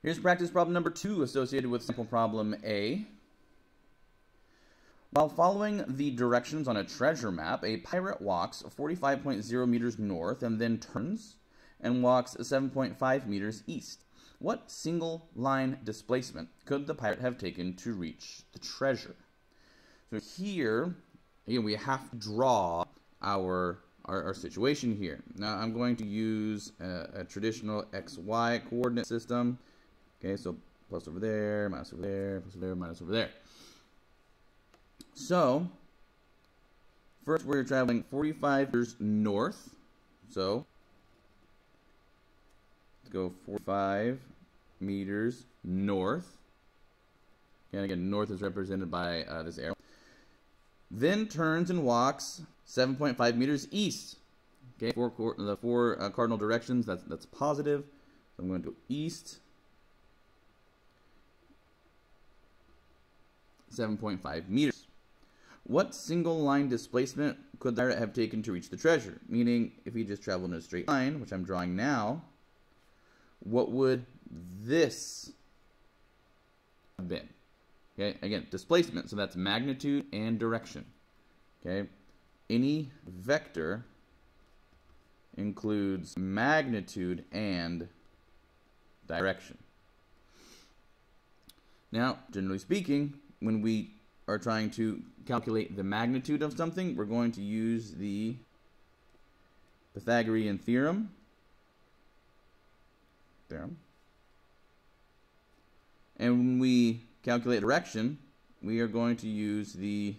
Here's practice problem number 2 associated with sample problem A. While following the directions on a treasure map, a pirate walks 45.0 meters north and then turns and walks 7.5 meters east. What single line displacement could the pirate have taken to reach the treasure? So here, again, we have to draw our situation here. Now I'm going to use a traditional XY coordinate system. Okay, so plus over there, minus over there, plus over there, minus over there. So, first we're traveling 45 meters north. So, let's go 45 meters north. And again, north is represented by this arrow. Then turns and walks 7.5 meters east. Okay, the four cardinal directions, that's positive. So I'm going to go east. 7.5 meters. What single line displacement could the pirate have taken to reach the treasure? Meaning, if he just traveled in a straight line, which I'm drawing now, what would this have been? Okay, again, displacement, so that's magnitude and direction. Okay, any vector includes magnitude and direction. Now, generally speaking, when we are trying to calculate the magnitude of something, we're going to use the Pythagorean Theorem. And when we calculate direction, we are going to use the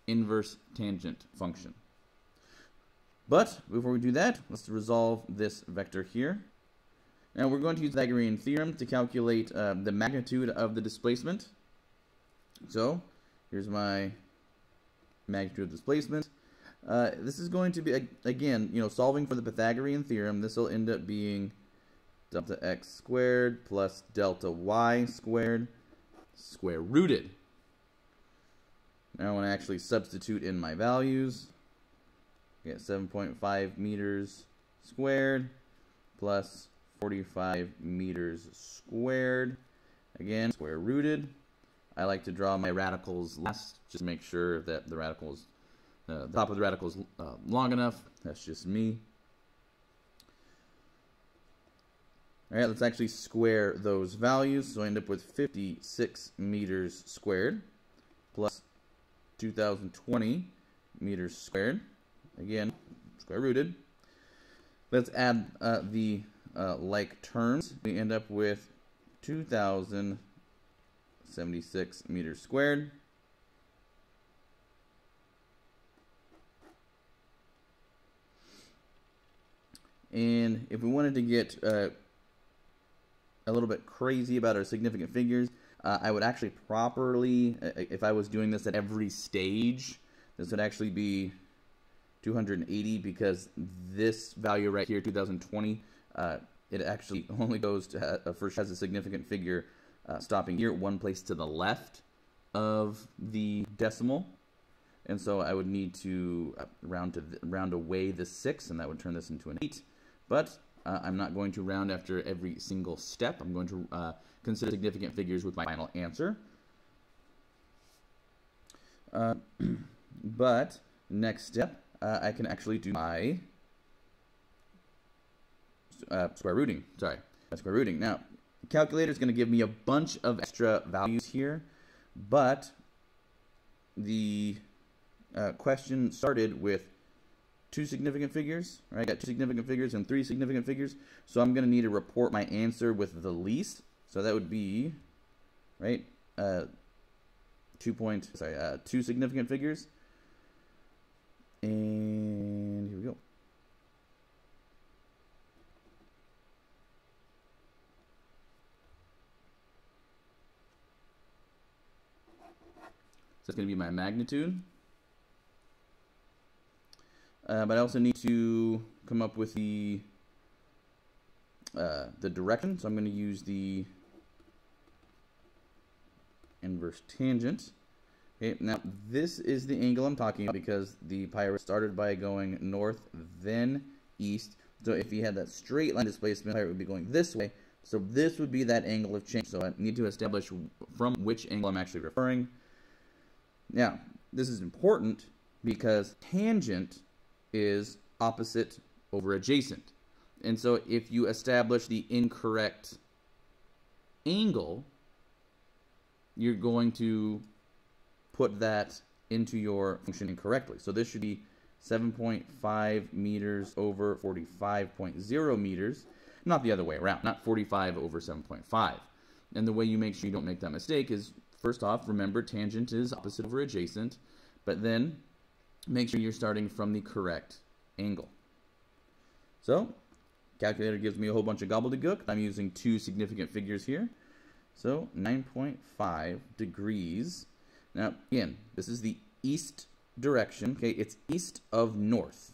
inverse tangent function. But before we do that, let's resolve this vector here. Now we're going to use the Pythagorean Theorem to calculate the magnitude of the displacement. So here's my magnitude of displacement. This is going to be, again, solving for the Pythagorean Theorem. This will end up being delta x squared plus delta y squared square rooted. Now I want to actually substitute in my values. I get 7.5 meters squared plus 45 meters squared. Again, square rooted. I like to draw my radicals last, just to make sure that the radicals, the top of the radical is long enough. That's just me. All right, let's actually square those values. So I end up with 56 meters squared plus 2020 meters squared. Again, square rooted. Let's add the like terms. We end up with 2,076 meters squared. And if we wanted to get a little bit crazy about our significant figures, I would actually properly, if I was doing this at every stage, this would actually be 280, because this value right here, 2020, it actually only goes to first has a significant figure stopping here, one place to the left of the decimal, and so I would need to round away the 6, and that would turn this into an 8. But I'm not going to round after every single step. I'm going to consider significant figures with my final answer. But next step, I can actually do my square rooting. Sorry, square rooting. Now, the calculator is going to give me a bunch of extra values here, but the question started with 2 significant figures. Right? I got 2 significant figures and 3 significant figures, so I'm going to need to report my answer with the least. So that would be, right, 2 significant figures. And here we go. So that's going to be my magnitude. But I also need to come up with the direction. So I'm going to use the inverse tangent. Okay, now this is the angle I'm talking about, because the pirate started by going north, then east, So if you had that straight line displacement, it would be going this way. So this would be that angle of change. So I need to establish from which angle I'm actually referring. Now, this is important because tangent is opposite over adjacent. And so if you establish the incorrect angle, you're going to put that into your function incorrectly. So this should be 7.5 meters over 45.0 meters, not the other way around, not 45 over 7.5. And the way you make sure you don't make that mistake is, first off, remember tangent is opposite over adjacent, but then make sure you're starting from the correct angle. So, calculator gives me a whole bunch of gobbledygook. I'm using two significant figures here. So, 9.5 degrees. Now, again, this is the east direction. Okay, it's east of north.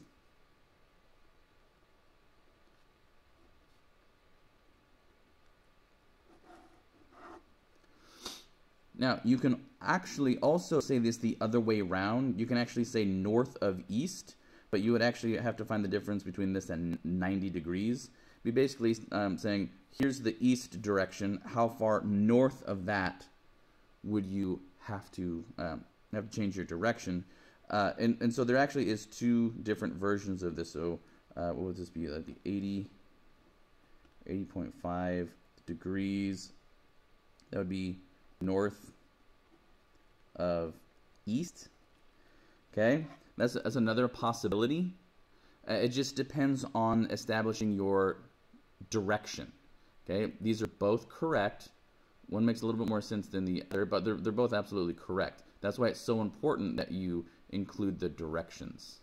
Now, you can actually also say this the other way around. You can actually say north of east, but you would actually have to find the difference between this and 90 degrees. Be basically saying, here's the east direction. How far north of that would you have to change your direction? And so there actually is two different versions of this. So what would this be? Like the 80.5 degrees. That would be north of east. Okay, that's another possibility. It just depends on establishing your direction. Okay, these are both correct. One makes a little bit more sense than the other, but they're both absolutely correct. That's why it's so important that you include the directions.